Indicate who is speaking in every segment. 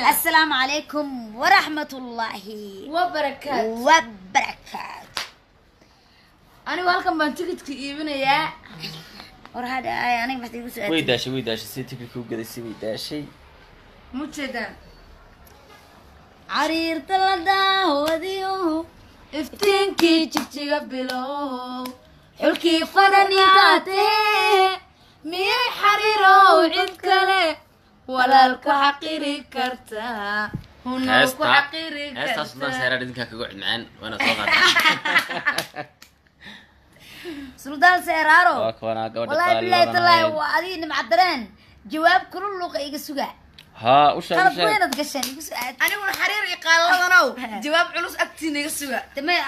Speaker 1: السلام عليكم ورحمة الله وبركاته.
Speaker 2: أنا والكم بنتكت كيبنا يا
Speaker 1: ورهذا أنا بس يقول سؤال.
Speaker 3: ويداش سيتي كيكو قد يسوي ويداشي
Speaker 2: متشدا
Speaker 1: عرير تلدا وديو
Speaker 2: افتنكي تشجع بلو حلكي فرنياته مي حريرو عدكله ولا الكو حقيري كرتا هنا الكو حقيري كرتا
Speaker 3: هسه اصلا سيرا دينك كقعد معان وانا صغار
Speaker 1: سلطان سيرارو
Speaker 3: وانا قبل
Speaker 1: والله بالله تلاي وعدين معدرين جواب كل لغة يقسوها
Speaker 3: ها وش
Speaker 1: طلب وين تقشن يقسوا
Speaker 2: أنا ولا حريري قال لنا جواب علوس أكتين يقسوا
Speaker 1: تمام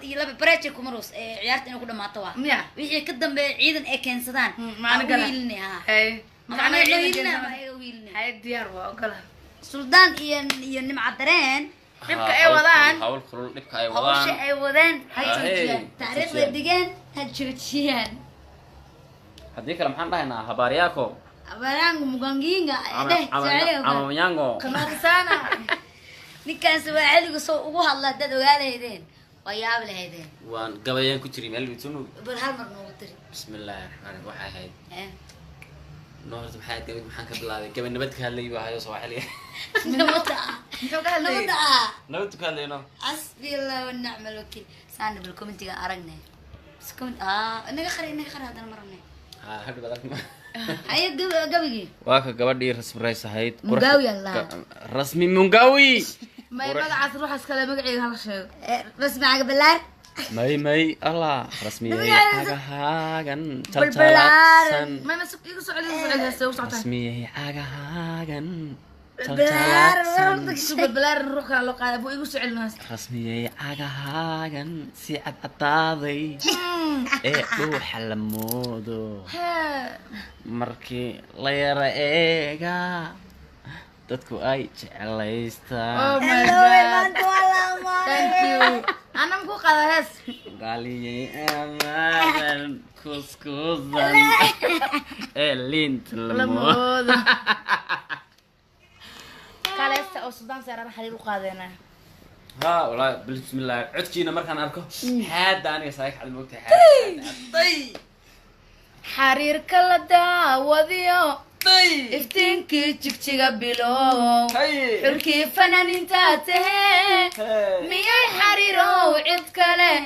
Speaker 1: لبل بريتش كمروس عيارت إنه كده ما طوع
Speaker 2: ميا
Speaker 1: ويجي كدم بعيدا إكين سدان
Speaker 2: ما أنا قلها
Speaker 1: ويلني ها
Speaker 2: أي
Speaker 1: معنا ويلنا ويلني
Speaker 2: هاي الديار وقلها
Speaker 1: سلطان ين معدرين
Speaker 2: dhibka ay wadaan
Speaker 3: hawl khulul dhibka ay
Speaker 1: hawsha
Speaker 3: wadaan
Speaker 1: ay wadaan hajoojiyaan taariikhda degan hajoojiyaan
Speaker 3: hadii kale maxaan dhahaynaa habaaryaako
Speaker 1: abarangu muganginga jacayl
Speaker 3: ama manyango
Speaker 2: kamarsana
Speaker 1: ninkan Soomaaliga soo ugu hadla dad ogaaleedeen waa yaab leeydeen
Speaker 3: waan gabayaan ku jiray meel bitunu
Speaker 1: bal hal mar noogu tiri
Speaker 3: bismillaahir rahmaanir waxa ahayd noorta maxay gabay maxaan ka bilaabay gabay nabad ka hadlay waa hayo Soomaaliga nabad ka hadlayno
Speaker 1: asbi allah wa ni'mal wakiil saan bil commentiga aragnay comment inaga khari hadan marnay
Speaker 3: hadda badan
Speaker 1: ay gabigi
Speaker 3: waa ka gabadhii rasmi rays ahayd
Speaker 1: Mungawi allah
Speaker 3: rasmi Mungawi
Speaker 2: may magacaas ruuxas kale magaciisa hal sheego
Speaker 1: rasmi aga balaar
Speaker 3: may allah rasmi aga hagan taltalsan
Speaker 2: may masuk igu socodin
Speaker 3: rasmi aga hagan
Speaker 2: balaar ruux kale loo qaaday buu igu socelinaas
Speaker 3: rasmi aga hagan si cadaaday dhuuxa la moodo markii la yara eega dadku ay jecelaystaan
Speaker 2: oh my god thank you anam ku qadaas
Speaker 3: galiyay amadan kuskusan lint la moodo
Speaker 2: kaleesta oo sudan saaran xariir u qaadayna
Speaker 3: ها والله بسم الله عدكينا مركان أركو حاد أنا سايق على الموت حاد
Speaker 2: طي حرير كلا داوديو طي افتنكي تشجع بلو حركي فنان انتاته مية حريرو عدكله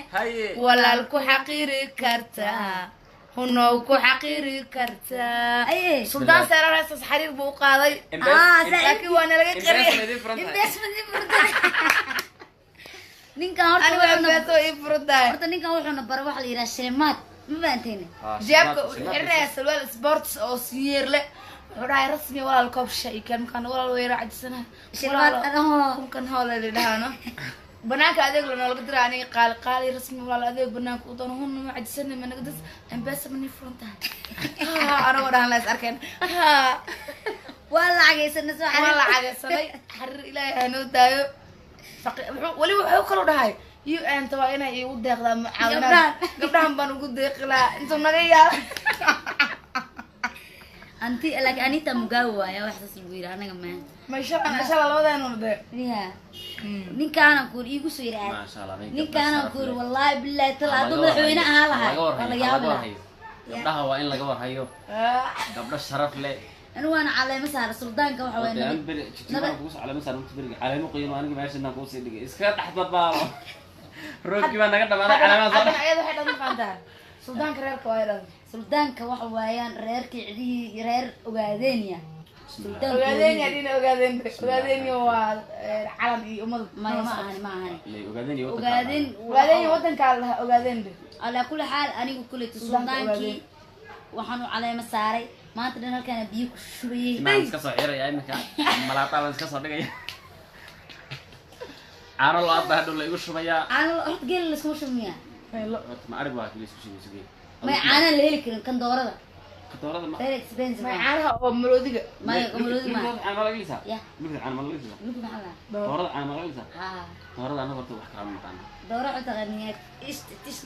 Speaker 2: ولا الكو حقيري كرتا هنوكو حقيري كرتا سلطان سارة رأسس حرير بو قاضي لكن وانا لقيت قريب ninkan horta ninkan wuxuu bar wax la yiraahdo sheemaad ma baanteen jeebka xirnaa salwal sports oo siyeer leh wuxuu dhahay rasmi walaal koob shay kan walaal weera cajisana
Speaker 1: sheemaad
Speaker 2: kan hawla leedahana banaanka adeeg loo laga diraa aniga qaali rasmi walaal adeeg banaanka u doon hun ma cajisana ma naga das ambasa mani fronta ana wadahan la is arkeen
Speaker 1: wala cageysanay
Speaker 2: xarir ilaahay hanu daayo ولي وحو كلو دحاي يو انت waa inay igu deeqdaa mucaawinad gabdhahan baan ugu deeqilaa inta naga yaab
Speaker 1: anti like anita mugawa waaya wax sas lagu yiraahdo anaga ma
Speaker 2: shala labadeenuna de
Speaker 1: ya ninkaan ku igu soo yiraahdo
Speaker 3: ما شاء الله
Speaker 1: ninkaan ku wallahi billahi talaado madaxweyne ahaa lahaa wala yaab la
Speaker 3: gabdhaha waa in laga warhayo gabdho sharaf leh
Speaker 1: أنا وأنا على مسار سلطان كم حوالي
Speaker 3: نبي كوس على مسار متبرق على مقيم وأنا كمان إنه كوس يدق إسكات تحت بطال روكي ما نقدر ما على مسار
Speaker 2: أنا أيضا حدا مفهمتها سلطان كرير كويران
Speaker 1: سلطان كوحويان رير كعدي رير أوغادينيا
Speaker 2: سلطان أوغادينيا دين أوغادينيا وعالم أمض
Speaker 1: ما هني
Speaker 2: أوغادينيا وطن كله أوغادينيا
Speaker 1: على كل حال أنا كل سلطان كي وحنو على مساري ما أنت لنا كان بيك شوي
Speaker 3: ما نسكسر عيرة يا إنك ملاطة نسكسر دقيقة أنا الله أبدا هدول يقول شو بيا
Speaker 1: أنا رحت قال لي سمو شو مياه
Speaker 3: ما أعرف واحد ليش بشي
Speaker 1: ما أنا اللي هيك كان دورة
Speaker 3: كدورة ما
Speaker 1: غير إكسبنسيف
Speaker 2: ما عارها أو ملودية
Speaker 1: ما ملودية ما
Speaker 3: أنا ما لقيتها
Speaker 1: يا
Speaker 3: أنا ما لقيتها
Speaker 1: محلها
Speaker 3: دورة أنا ما لقيتها دورة أنا برضو بحكي مكان
Speaker 1: دورة عند غنيات إيش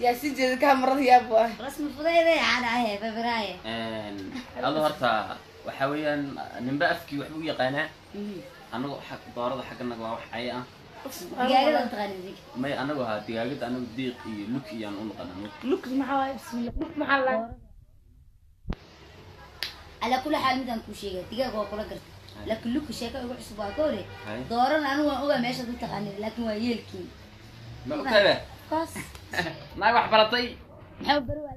Speaker 2: يا سيدي كم مرة يا أبوه
Speaker 1: رسم فضيلة على هاي ببراية
Speaker 3: الله هرتا وحويا نبقى في وحبوية قناة أنا حق دارة حق أنا جوا حقيقة
Speaker 1: دقاقة تغني ذيك
Speaker 3: ما أنا جوا دقاقة أنا بديق لوك يعني أقول قناة
Speaker 2: لوك معاه بسم الله لوك معاه
Speaker 1: على كل حال مدام كل شيء دقاقة وكل قرط لكن لوك شيء كأي وحش باكوري دارنا أنا وأنا ماشي ضد تغني لكن ويلكي
Speaker 3: ما كذا
Speaker 1: بس
Speaker 3: ما واحد بلطي
Speaker 1: نحب بروح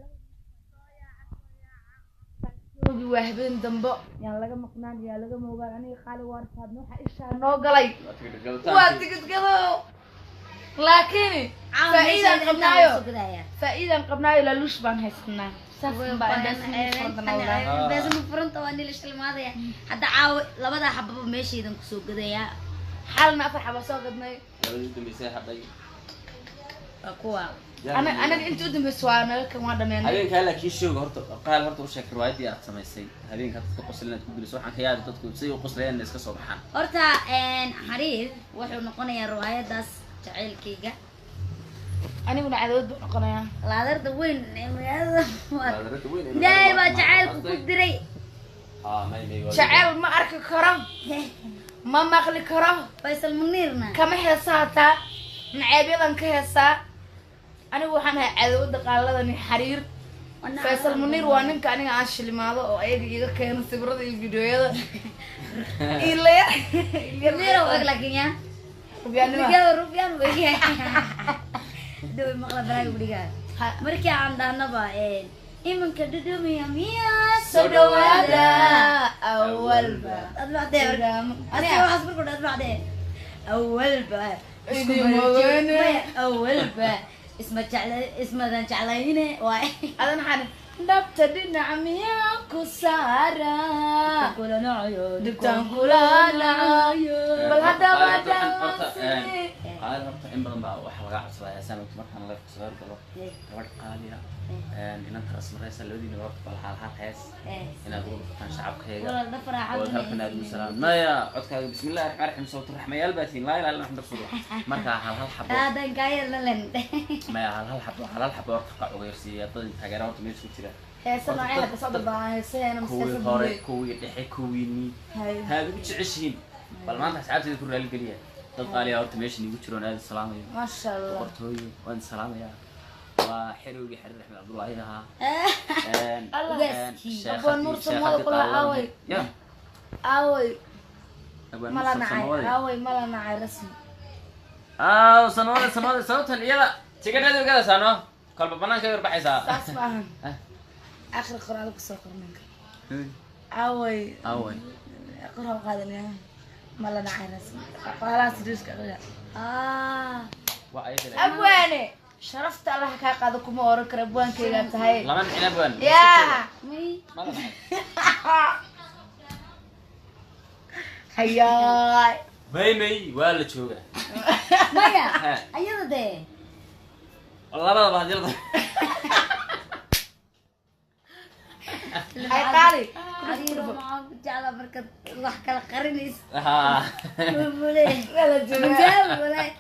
Speaker 2: وجي واحدين دنبا يعني لقى مقنان يا لقى موجود أنا خالي وارث هذا نوح إيش نوقلي واتقد قلو لكن فإذا قبنايو للوش بان هيسنا
Speaker 1: لازم فرنت واني ليش الماضي حتى عاو لبدا حبب ماشي إذا كسوق قديا
Speaker 2: حالنا أفرح بسوق قدناي
Speaker 1: أقوى
Speaker 2: أنا أنت قدام بسوانا كم واحدة من
Speaker 3: هذين كان لك يشوف قال هرتو وش شكل وايد يا سميسي هذين كانت تقص لنا تقول سوحا كياد تقول سي وقص لنا الناس كصبحان
Speaker 1: horta حرير wuxuu noqonayaa riwaayadaas jacaylkayga
Speaker 2: aniguna cadood buu noqonayaa
Speaker 1: laadarda weyn ee magaalada ilaahay baa jacaylku ku diray
Speaker 2: jacayl ma arki karo ma maqli karo
Speaker 1: Faysal Muniirna
Speaker 2: kama heesaata naceebyadan ka heesaa anigu waxaan ahay cadood qaaladani xariir Faysal Muniir waa ninka aniga aan shilimaado oo ayaga iga keeno sawirada iyo fiidiyoyada ilaa
Speaker 1: Muniir oo laakiin ya rubiyan weeye doo maqla baraay guriga markii aan dhahnaba imanka dhudhumiya miya
Speaker 2: soo dhawaada awalba
Speaker 1: adbacdee ani waxaas markuu adbacdee awalba awalba ismadan jeclayne waay
Speaker 2: adan xan dhabta dhinaca miyaa ku saara
Speaker 1: kula nacayo
Speaker 2: dhibtaan kula nacayo bal haddaba
Speaker 3: قال ربط إن بدن بقى واحد وقع صباح سنة وتمرح أنا لفت صغير قلوا كبر قاليا إن أنت رسم رئيس اللودي نروح بالحال حاس إن أقول كان شعب خير
Speaker 1: ولا نفر عاد
Speaker 3: وهلكنا السلام ما يا عدك بسم الله الرحمن الرحيم صوت الرحمة يلبسين لا لا نحن بصدق مركا هالحب
Speaker 1: هذا جاي لنا
Speaker 3: ما يا هالحب ورقة وغير سياطة تجارات ومش كتير
Speaker 2: هسه معايا بصدق بقى هسه أنا
Speaker 3: كوي خارج كوي دحي كويني هذا بتعيشين بل ما أنت ساعات تذكر القلية قال يا أرتم إيش نيجي ترون هذا السلام
Speaker 2: ما شاء الله
Speaker 3: قرطوي وأنت سلام يا وحلو يحرر رحمة عبد الله ياها
Speaker 2: أبو نور سموه كل عاوي
Speaker 3: يا
Speaker 2: عاوي ملا نعاي عاوي ملا نعاي رسمي
Speaker 3: سنوات اليلا تيجي هذا كذا سنة قلب بنا كبر بحسها
Speaker 2: اسمعهم آخر قرآن لك سوق منك عاوي قرآن قادني ملا نعاي رسمي خلاص رزق غير أبواني شرفت الله كاقادكم وراك ربوان كي تهاي
Speaker 3: لمن حين أبوان
Speaker 2: يا
Speaker 3: مي
Speaker 2: هياي
Speaker 3: مي ولا تشوفه
Speaker 1: مايا أيضا ده
Speaker 3: والله ما بهدير
Speaker 2: هاي قاري
Speaker 1: حريرو معاك جعل بركة الله كلا قرنيس
Speaker 3: ها
Speaker 2: لا
Speaker 1: جاب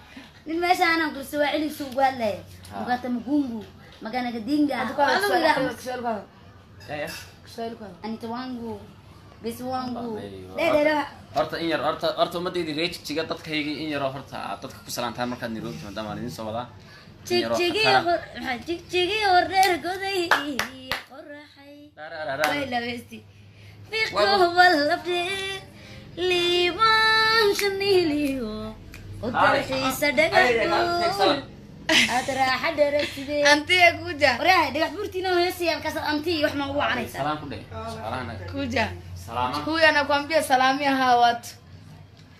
Speaker 1: nin meesha aanan ku soo celi suuq walaay mugata mugungu magana gadinga anita wangu bis wangu dheedheera
Speaker 3: horta in yar horta umadaydi reejiga dadkayga in yar horta dadka ku salaantaan markaad niroogto maadaama aan idin soo wadaa
Speaker 1: jigjigi horreer goday qoraxay way lawesti fiqo walabde liiban shaniliyo وترحيس دقيقة أتراح درسدي
Speaker 2: أنتي يا كوجا
Speaker 1: وراه دقيقة بورتينا ويسي الكسر أنتي وإحنا هو عنيسا
Speaker 3: سلام كله
Speaker 2: كوجا
Speaker 3: سلام
Speaker 2: هو أنا كم بيا سلامي هاوات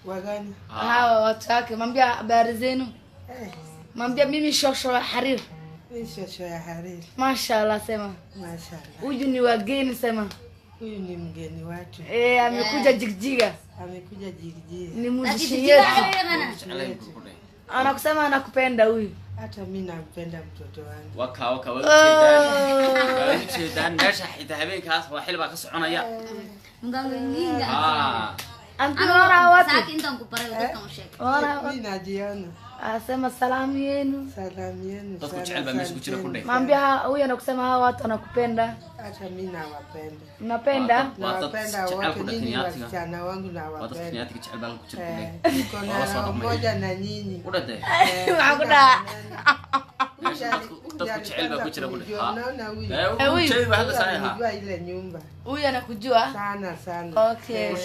Speaker 4: وغاني
Speaker 2: هاوات هاك من بيا بارزينو من بيا ميمي شو حرير
Speaker 4: شو يا حرير
Speaker 2: ما شاء الله سما
Speaker 4: ما شاء الله
Speaker 2: وجني واجيني سما
Speaker 4: huyu ni mgeni wetu
Speaker 2: amekuja Jigjiga
Speaker 4: amekuja Jigjiga
Speaker 2: ni muziki yetu anakusema anakupenda huyu
Speaker 4: hata mimi nampenda mtoto wangu
Speaker 3: waka wajidaan meesha xitaa habeenkaas waa xilba ka soconaya
Speaker 1: mganginga
Speaker 2: anti wara watu
Speaker 1: saakin tan ku baray dadkan u sheeg
Speaker 4: mimi najiona
Speaker 2: Asema salamu yenu.
Speaker 4: Salamu yenu.
Speaker 3: Dadku jecel baa meesha ku jira ku dheh.
Speaker 2: Maambia huyu anakusema hawa watu wanakupenda.
Speaker 4: Acha mimi nawapenda.
Speaker 2: Unapenda?
Speaker 4: Nawapenda wote, nyinyi wasichana wangu nawapenda.
Speaker 3: Dadku Kenyaati jecel baa ku jira ku dheh.
Speaker 4: Niko na umoja na nyinyi.
Speaker 3: Udhade.
Speaker 2: Hakuna.
Speaker 3: Dadku jecel baa ku jira ku dheh.
Speaker 4: Unaona huyu?
Speaker 3: Huyu jecel hada saaya.
Speaker 4: Unajua ile nyumba.
Speaker 2: Huyu anakujua?
Speaker 4: Sana sana.
Speaker 2: Okay.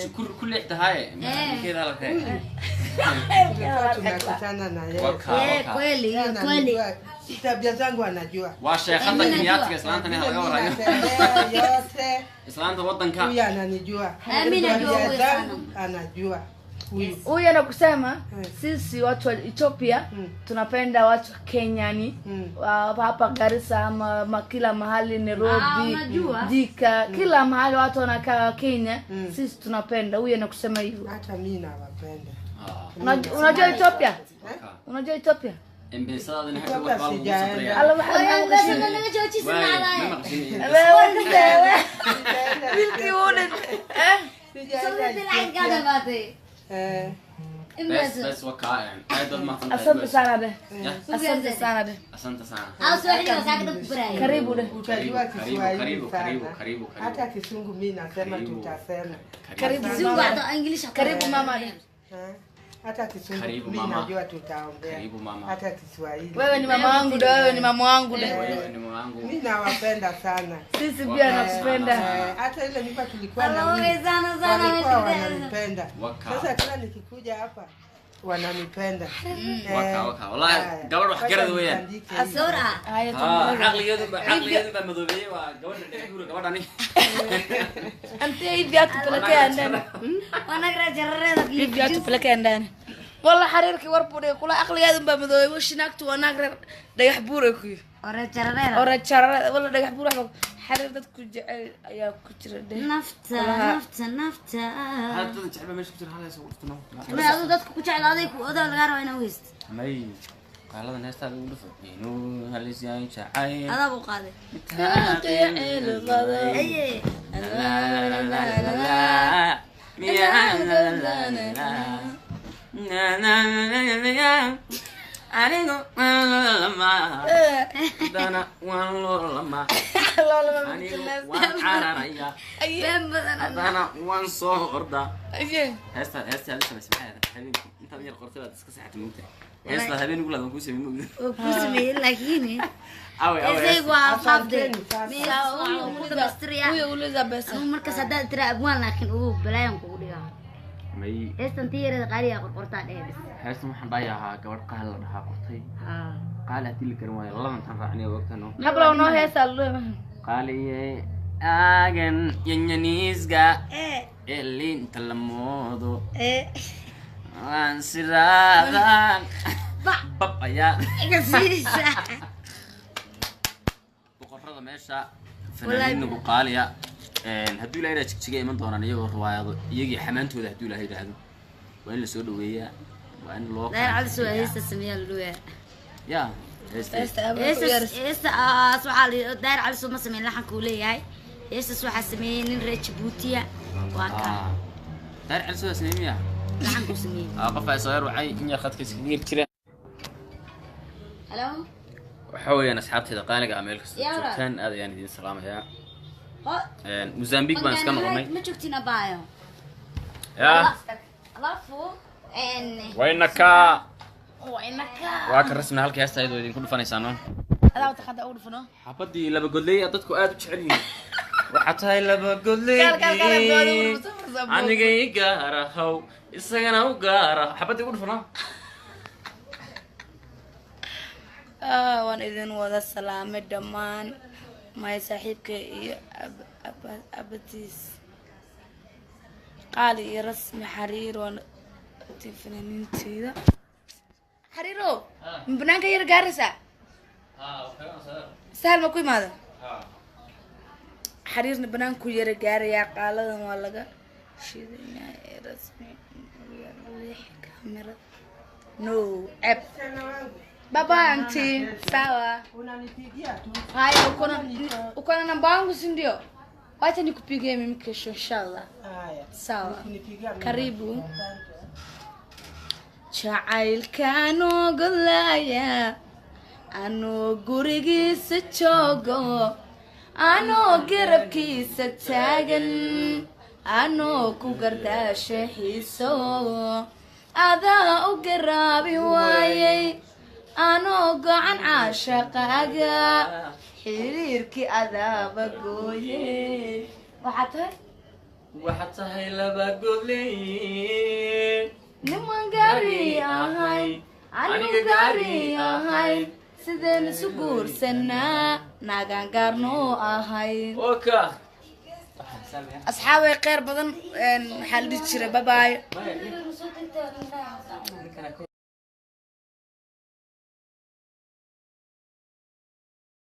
Speaker 3: Kulli tahay. Kida la kay.
Speaker 4: Tulikuwa tunakutana na yeye.
Speaker 1: Kweli, kweli.
Speaker 4: Tabia zangu anajua.
Speaker 3: Waa sheekhada Kenyaatiga islaanta ne laga warayo.
Speaker 4: Yote.
Speaker 3: Islaanta wadanka.
Speaker 4: Huyu ananijua.
Speaker 1: Mimi najua huyu sana.
Speaker 4: Anajua.
Speaker 2: Huyu anakusema sisi watu wa Ethiopia tunapenda watu wa Kenyani hapa Garissa ama kila mahali Nairobi, Thika, kila mahali watu wanakaa Kenya, sisi tunapenda. Huyu anakusema hivyo.
Speaker 4: Hata mimi nawapenda.
Speaker 2: Unajua Ethiopia? Unajua Ethiopia?
Speaker 3: Embesada ni hapo kwa babu.
Speaker 2: Alla waxa Wilki wonen.
Speaker 3: بس وكائن هذا ما
Speaker 2: Asante sana de. Asante sana de.
Speaker 3: asante sana.
Speaker 2: Karibu de.
Speaker 4: Utajua Kiswahili
Speaker 3: karibu
Speaker 4: sana. Hata Kisungu mimi nasema tutasema.
Speaker 2: Karibu mama de.
Speaker 4: Hata Kisungu mimi najua tutaongea.
Speaker 3: Karibu mama.
Speaker 4: Hata Kiswahili.
Speaker 2: Wewe ni mama wangu de, wewe ni mama wangu de.
Speaker 3: Wewe ni mama wangu.
Speaker 4: Mimi nawapenda sana.
Speaker 2: Sisi pia nakupenda.
Speaker 4: Hata ile nyumba tulikuwa na walikuwa wananipenda. Sasa kila nikikuja hapa wananipenda.
Speaker 3: waka wallahi gabadh wax garad weeyaan.
Speaker 1: Asura.
Speaker 3: Aqligeedu ba madoobeeyay waa gabadhani.
Speaker 2: Ante hivi atupelekea ndani.
Speaker 1: Wanagra jarreeda
Speaker 2: Hivi atupelekea ndani. Walla xariirkii warbuday kula aqligeedu ba madoobeeyay washinaagtu wanagra dhagax buuray ku. Ora jarreeda walla dhagax buuray xariir dadku jecel ayaa ku jira de.
Speaker 1: nafta
Speaker 3: hadda jecel meesha ku jira halayso urtano.
Speaker 1: ma adu dadku ku jeclaaday ku odaa laga rabo inaa weyst
Speaker 3: may qaaladan heestaa ugu dhufo inuu halis yahay jacay
Speaker 1: adaa buu qaaday aye
Speaker 3: anigu lama dana waan lama anigu waan cararaya dana waan soo orda heesta samee habeenkii intaad yar qortay baad iska saxatay mugta heesta habeen ugu ladan ku sameeyay mugta
Speaker 1: oo ku sameeyay laakiin
Speaker 3: awe
Speaker 1: isagu waa qabde meesha uu ku dhameystiriya
Speaker 2: Huyu uliza besa.
Speaker 1: marka saddeed tira abwaan laakiin uu balaayan ku dhigaa
Speaker 3: may
Speaker 1: heestan tiirada qaaliga qorqortaa dheer
Speaker 3: heesta waxaan dhayahaa gabadh qaal la dhahaa qortay qaal hadii la garan waayo laban tan raacnay waqtano
Speaker 2: Hablo no heesa loo.
Speaker 3: qaaliye agan yanyanisga elin talamodo aan siraadan bab ayaa
Speaker 1: igasiisa
Speaker 3: boqorada meesha fanaaniinta qaaliya hadduu ilaahay jigjiga iman doonaan iyagoo riwaayado iyagii xamaantooda hadduu ilaahay yiraahdo waa in la soo dhaweeyaa waa in loo
Speaker 1: dheer cali soo heesta sameeyaa luuya
Speaker 3: ya
Speaker 1: heesta waxaa dheer cali soo ma sameyn laxanka uu leeyahay heestas waxaa sameeyay nin reer Djibouti waa ka
Speaker 3: dheer cali soo sameeyay
Speaker 1: laxanka uu sameeyay
Speaker 3: qof ay soo yar waxay in yar khadka iska geer jira
Speaker 1: hello
Speaker 3: waxa weeyaan asxaabteeda qaaliga ameelka joogtaan aad ayaan idin salaamayaa Mozambique baan iska noqonay
Speaker 1: ma joogtiin abaayo
Speaker 3: ya
Speaker 1: alafu
Speaker 3: waynaka
Speaker 2: Waynaka.
Speaker 3: waa ka rasmi halka heesta ayadoo idin ku dhufanaysaano
Speaker 2: Adaa taxada u dhufno.
Speaker 3: xabadii laba godley dadku aad u jecel yihiin waxa tahay laba godley aniga i gaarahow isagana u gaara xabadii u dhufno
Speaker 2: waan idin wada salaamay dhammaan may saaxiibka iyo abadiis qaali iyo rasmi xariir waan tifnaninteeda xariiro banaanka yar gaaraysa sahal ma ku imaada xariirna banaanku yar gaaraya qaaladan waa laga shidayaa rasmi kamera no app baba anti sawa
Speaker 4: Unanipigia tu.
Speaker 2: haya uko na namba yangu si ndio wacha nikupigie mimi kesho inshallah
Speaker 4: Haya.
Speaker 2: sawa
Speaker 4: Unipigia mimi.
Speaker 2: karibu jacaylkaanoo godlaaya anoo gurigiisa joogo anoo garabkiisa taagan anoo ku gardaasha xiiso adaa u garaabi waayay anoo gacan caashaqaaga xiriirkii adaaba gooye
Speaker 3: waxaad tahay laba godley
Speaker 2: niman gaari ahay anigu gaari ahay sideen isu guursanaa naagaan gaarnoo ahay asxaabay kheyr badan maxaa la dhihi jiray babaay